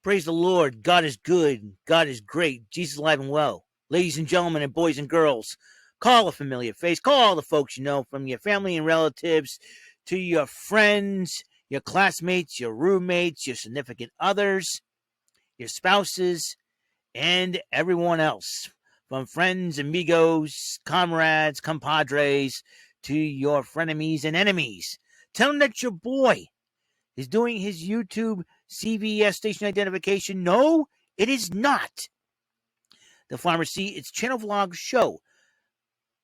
Praise the Lord. God is good. God is great. Jesus is alive and well. Ladies and gentlemen and boys and girls, call a familiar face. Call all the folks you know, from your family and relatives to your friends, your classmates, your roommates, your significant others, your spouses, and everyone else. From friends, amigos, comrades, compadres, to your frenemies and enemies. Tell them that your boy is doing his YouTube CVS station identification. No, it is not. The Pharmacy, its channel vlog show,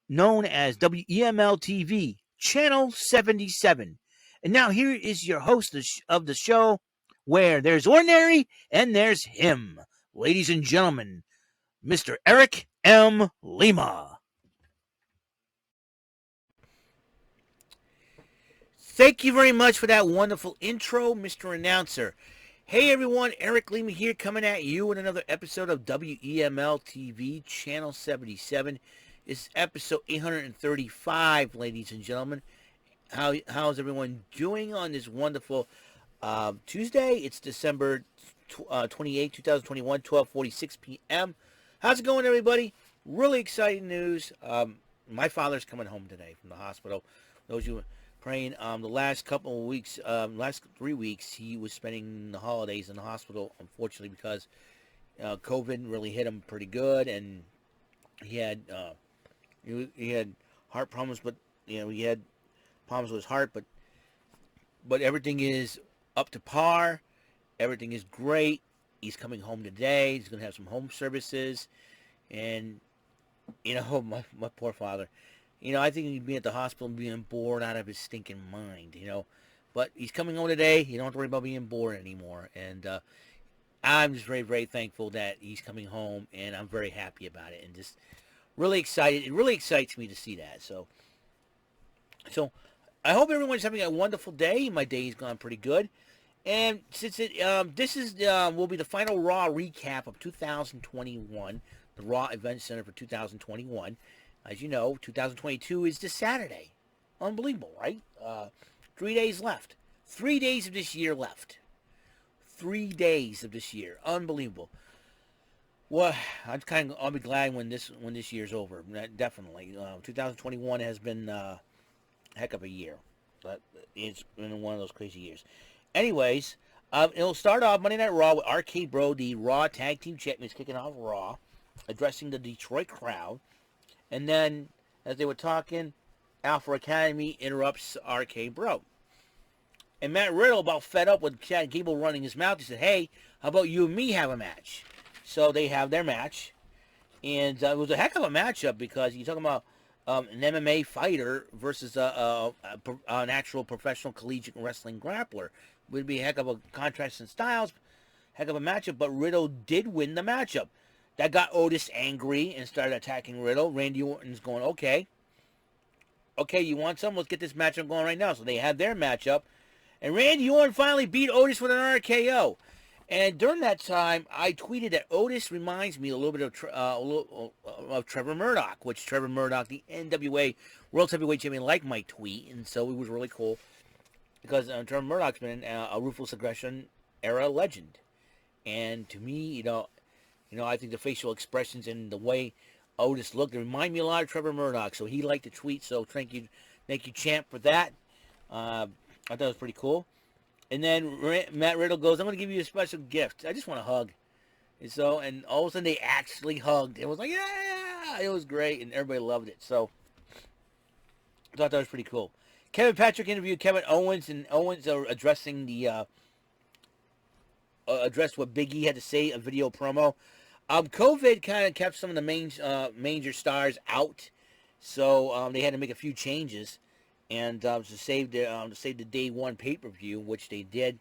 known as WEML-TV, Channel 77. And now here is your host of the show, where there's ordinary and there's him. Ladies and gentlemen, Mr. Eric M. Lima. Thank you very much for that wonderful intro, Mr. Announcer. Hey everyone, Eric Lima here, coming at you with another episode of WEML TV, Channel 77. It's episode 835, ladies and gentlemen. How's everyone doing on this wonderful Tuesday? It's December 28, 2021, 12:46 p.m. How's it going, everybody? Really exciting news. My father's coming home today from the hospital. Those you praying, the last couple of weeks, last 3 weeks, he was spending the holidays in the hospital, unfortunately, because COVID really hit him pretty good, and he had heart problems, but he had problems with his heart, but everything is up to par. Everything is great. He's coming home today. He's going to have some home services, and my poor father. I think he'd be at the hospital being bored out of his stinking mind, But he's coming home today. You don't have to worry about being bored anymore. And I'm just very, very thankful that he's coming home, and I'm very happy about it. And just really excited. It really excites me to see that. So I hope everyone's having a wonderful day. My day's gone pretty good. And since this will be the final Raw recap of 2021, the Raw Event Center for 2021. As you know, 2022 is this Saturday. Unbelievable, right? 3 days left. 3 days of this year left. 3 days of this year. Unbelievable. Well, I'll be glad when this year's over. Definitely. 2021 has been a heck of a year. But it's been one of those crazy years. Anyways, it'll start off Monday Night Raw with RK Bro, the Raw Tag Team Champions, kicking off Raw, addressing the Detroit crowd. And then, as they were talking, Alpha Academy interrupts RK Bro. And Matt Riddle, about fed up with Chad Gable running his mouth, he said, hey, how about you and me have a match? So they have their match. And it was a heck of a matchup, because you're talking about an MMA fighter versus an actual professional collegiate wrestling grappler. It would be a heck of a contrast in styles, heck of a matchup, but Riddle did win the matchup. That got Otis angry and started attacking Riddle. Randy Orton's going, okay, you want some? Let's get this matchup going right now. So they had their matchup. And Randy Orton finally beat Otis with an RKO. And during that time, I tweeted that Otis reminds me a little bit of Trevor Murdoch, which Trevor Murdoch, the NWA World Heavyweight Champion, liked my tweet. And so it was really cool, because Trevor Murdoch's been a Ruthless Aggression era legend. And to me, I think the facial expressions and the way Otis looked, they remind me a lot of Trevor Murdoch. So he liked the tweet. So thank you, champ, for that. I thought it was pretty cool. And then Matt Riddle goes, I'm going to give you a special gift. I just want a hug. And all of a sudden they actually hugged. It was like, yeah, it was great. And everybody loved it. So I thought that was pretty cool. Kevin Patrick interviewed Kevin Owens, and Owens addressing addressed what Big E had to say, a video promo. COVID kind of kept some of the major stars out, so they had to make a few changes, and to save the day one pay-per-view, which they did.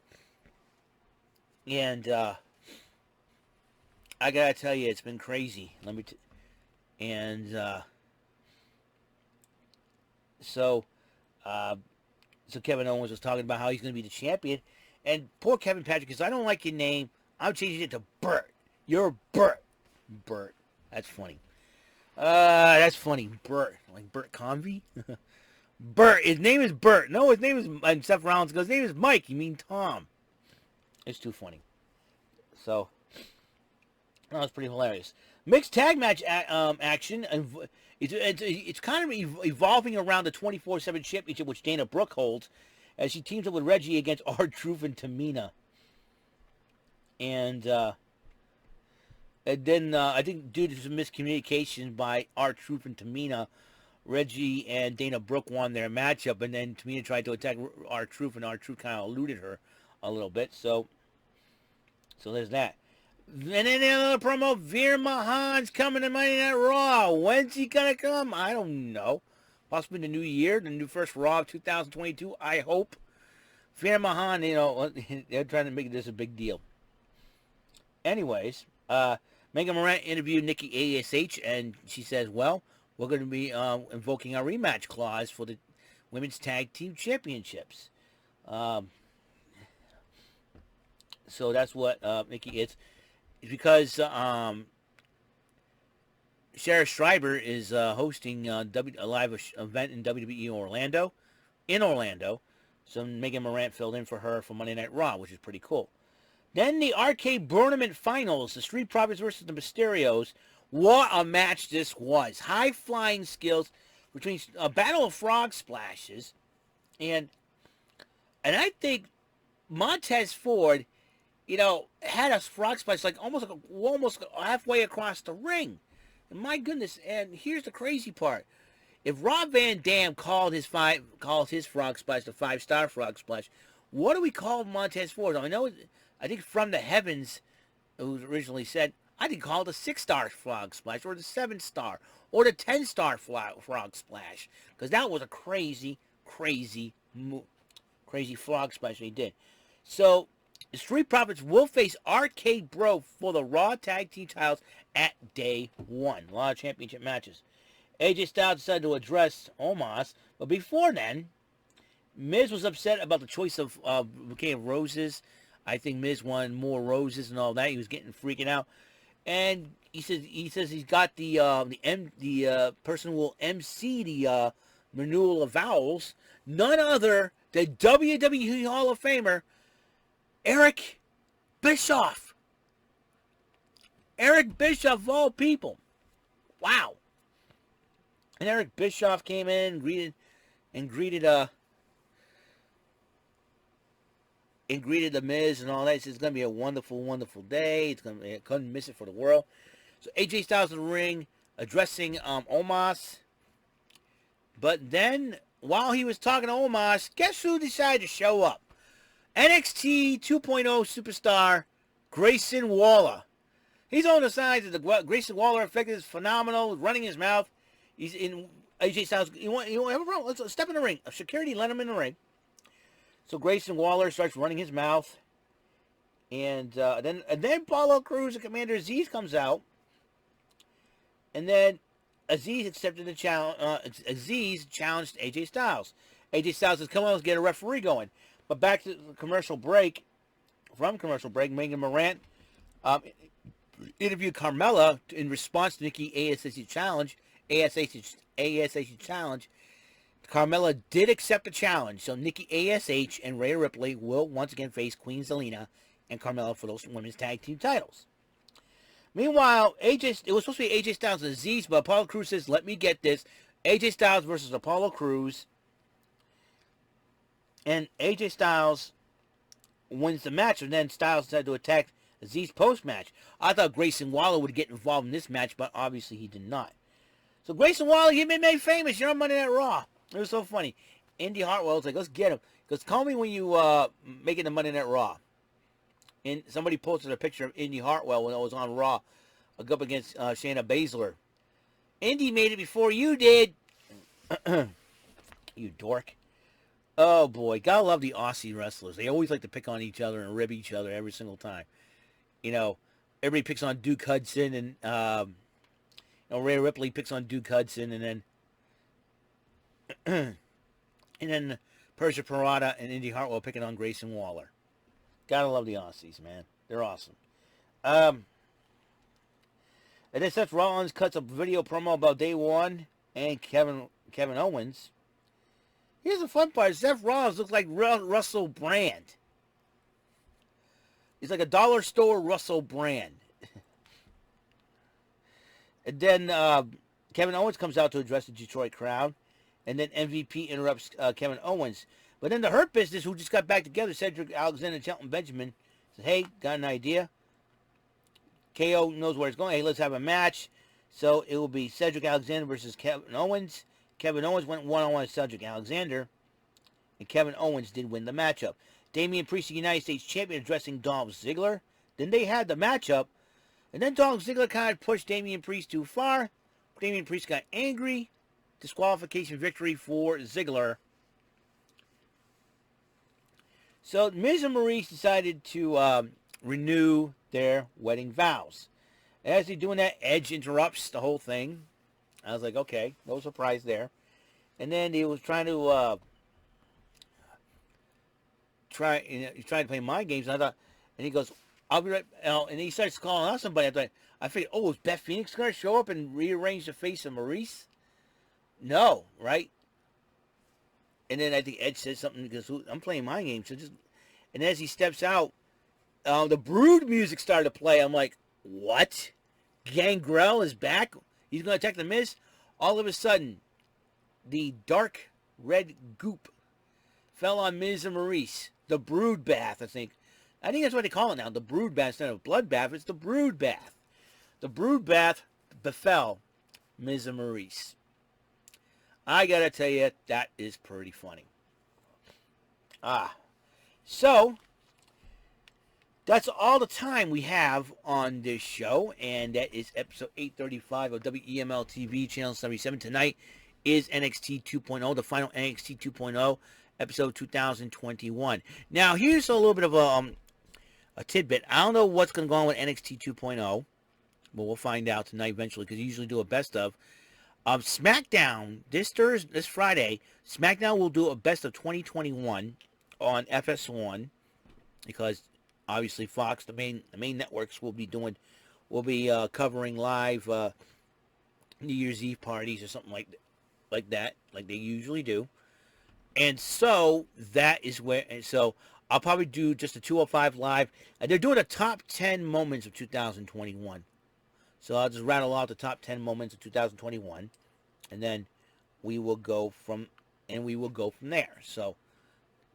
And I gotta tell you, it's been crazy. So Kevin Owens was talking about how he's going to be the champion, and poor Kevin Patrick, because I don't like your name, I'm changing it to Bert. You're Bert. Bert. That's funny. Bert. Like Bert Convy? Bert. His name is Bert. No, his name is... And Seth Rollins goes, his name is Mike. You mean Tom. It's too funny. So that was pretty hilarious. Mixed tag match action. It's kind of evolving around the 24/7 championship, which Dana Brooke holds, as she teams up with Reggie against R-Truth and Tamina. And then I think due to some miscommunication by R-Truth and Tamina, Reggie and Dana Brooke won their matchup, and then Tamina tried to attack R-Truth, and R-Truth kind of eluded her a little bit. So there's that. And then another promo, Veer Mahan's coming to Monday Night Raw. When's he going to come? I don't know. Possibly the new year, the new first Raw of 2022, I hope. Veer Mahan, they're trying to make this a big deal. Anyways, Megan Morant interviewed Nikki ASH, and she says, well, we're going to be invoking our rematch clause for the Women's Tag Team Championships. So that's what Nikki is. It's because Shara Schreiber is hosting a live event in WWE in Orlando. So Megan Morant filled in for her for Monday Night Raw, which is pretty cool. Then the Arcade Tournament Finals, the Street Profits versus the Mysterios. What a match this was. High-flying skills between a battle of frog splashes. And I think Montez Ford, had a frog splash like almost halfway across the ring. And my goodness, and here's the crazy part. If Rob Van Dam calls his frog splash the 5-star frog splash, what do we call Montez Ford? I think From the Heavens, it was originally said, I think call it the 6-star frog splash, or the 7-star, or the 10-star frog splash, because that was a crazy frog splash they did. So the Street Profits will face Arcade Bro for the Raw Tag Team titles at Day 1. A lot of championship matches. AJ Styles decided to address Omos, but before then, Miz was upset about the choice of bouquet of roses. I think Miz wanted more roses and all that. He was freaking out, and he says he's got the person who will MC the renewal of vows, none other than WWE Hall of Famer Eric Bischoff. Eric Bischoff of all people. Wow. And Eric Bischoff came in, greeted the Miz and all that. He says it's gonna be a wonderful, wonderful day. I couldn't miss it for the world. So AJ Styles in the ring addressing Omos. But then while he was talking to Omos, guess who decided to show up? NXT 2.0 superstar Grayson Waller. He's on the sides of the Grayson Waller effect is phenomenal, running his mouth. He's in AJ Styles. You want have a problem? Let's step in the ring. Security let him in the ring. So Grayson Waller starts running his mouth, and then Apollo Crews and Commander Aziz comes out, and then Aziz accepted the challenge. Aziz challenged AJ Styles. AJ Styles says, "Come on, let's get a referee going." But back to the commercial break. From commercial break, Megan Morant interviewed Carmella in response to Nikki ASH challenge. ASH challenge. Carmella did accept the challenge, so Nikki ASH and Rhea Ripley will once again face Queen Zelina and Carmella for those women's tag team titles. Meanwhile, it was supposed to be AJ Styles and Aziz, but Apollo Crews says, "Let me get this." AJ Styles versus Apollo Crews. And AJ Styles wins the match, and then Styles decided to attack Aziz post-match. I thought Grayson Waller would get involved in this match, but obviously he did not. So Grayson Waller, you've been made famous. You're on Monday Night Raw. It was so funny. Indy Hartwell was like, let's get him. Because call me when you make it to Monday Night Raw. And somebody posted a picture of Indy Hartwell when it was on Raw up against Shayna Baszler. Indy made it before you did. You dork. Oh, boy. Gotta love the Aussie wrestlers. They always like to pick on each other and rib each other every single time. Everybody picks on Duke Hudson, and Rhea Ripley picks on Duke Hudson, and then Persia Pirotta and Indy Hartwell picking on Grayson Waller. Gotta love the Aussies, man. They're awesome. And then Seth Rollins cuts a video promo about Day 1 and Kevin Owens. Here's the fun part. Seth Rollins looks like Russell Brand. He's like a dollar store Russell Brand. And then Kevin Owens comes out to address the Detroit crowd. And then MVP interrupts Kevin Owens. But then the Hurt Business, who just got back together, Cedric Alexander and Shelton Benjamin, said, hey, got an idea. KO knows where it's going. Hey, let's have a match. So it will be Cedric Alexander versus Kevin Owens. Kevin Owens went one-on-one with Cedric Alexander. And Kevin Owens did win the matchup. Damian Priest, the United States Champion, addressing Dolph Ziggler. Then they had the matchup. And then Dolph Ziggler kind of pushed Damian Priest too far. Damian Priest got angry. Disqualification victory for Ziggler. So Miz and Maurice decided to renew their wedding vows. As they're doing that, Edge interrupts the whole thing. I was like, okay, no surprise there. And then he was trying to he's trying to play mind games. And I thought, and he goes, I'll be right. And he starts calling out somebody. I figured, oh, is Beth Phoenix going to show up and rearrange the face of Maurice? No, right? And then I think Edge says something because I'm playing my game. So just, and as he steps out, the Brood music started to play. I'm like, what? Gangrel is back? He's going to attack the Miz? All of a sudden, the dark red goop fell on Miz and Maurice. The Brood bath, I think. I think that's what they call it now. The Brood bath instead of blood bath. It's the Brood bath. The Brood bath befell Miz and Maurice. I gotta tell you, that is pretty funny. So that's all the time we have on this show, and that is episode 835 of WEML-TV, channel 77. Tonight is NXT 2.0, the final NXT 2.0, episode 2021. Now, here's a little bit of a tidbit. I don't know what's going to go on with NXT 2.0, but we'll find out tonight eventually, because you usually do a best of. SmackDown, this Friday, SmackDown will do a best of 2021 on FS1, because obviously Fox, the main networks, will be covering live New Year's Eve parties or something like that, like they usually do. And so that is where, and so I'll probably do just a 205 live, and they're doing the top 10 moments of 2021. So I'll just rattle out the top 10 moments of 2021, and then we will go from there. So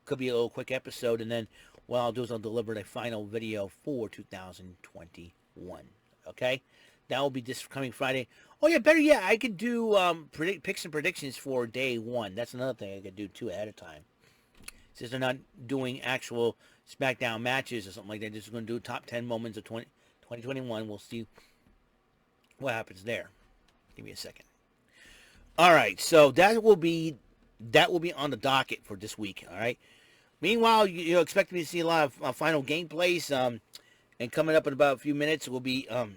could be a little quick episode, and then what I'll do is I'll deliver the final video for 2021. Okay, that will be this coming Friday. Oh yeah, better yet, I could do picks and predictions for day one. That's another thing I could do too ahead of time. Since they're not doing actual SmackDown matches or something like that, they're just going to do top 10 moments of 2021. We'll see what happens there. Give me a second. All right, so that will be on the docket for this week. All right. Meanwhile, you expect me to see a lot of final gameplays. And coming up in about a few minutes, will be coming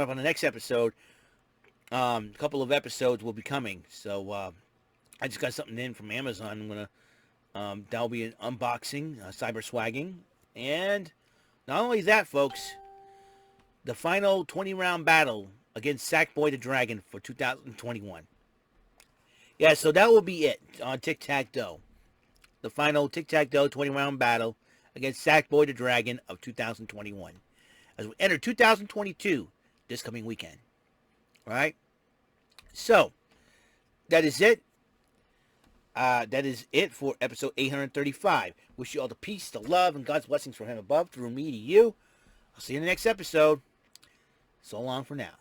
up on the next episode. A couple of episodes will be coming. So I just got something in from Amazon. I'm gonna that'll be an unboxing, cyber swagging, and not only that, folks. The final 20-round battle against Sackboy the Dragon for 2021. Yeah, so that will be it on Tic-Tac-Toe. The final Tic-Tac-Toe 20-round battle against Sackboy the Dragon of 2021. As we enter 2022 this coming weekend. All right? So, that is it. That is it for episode 835. Wish you all the peace, the love, and God's blessings from Him above through me to you. I'll see you in the next episode. So long for now.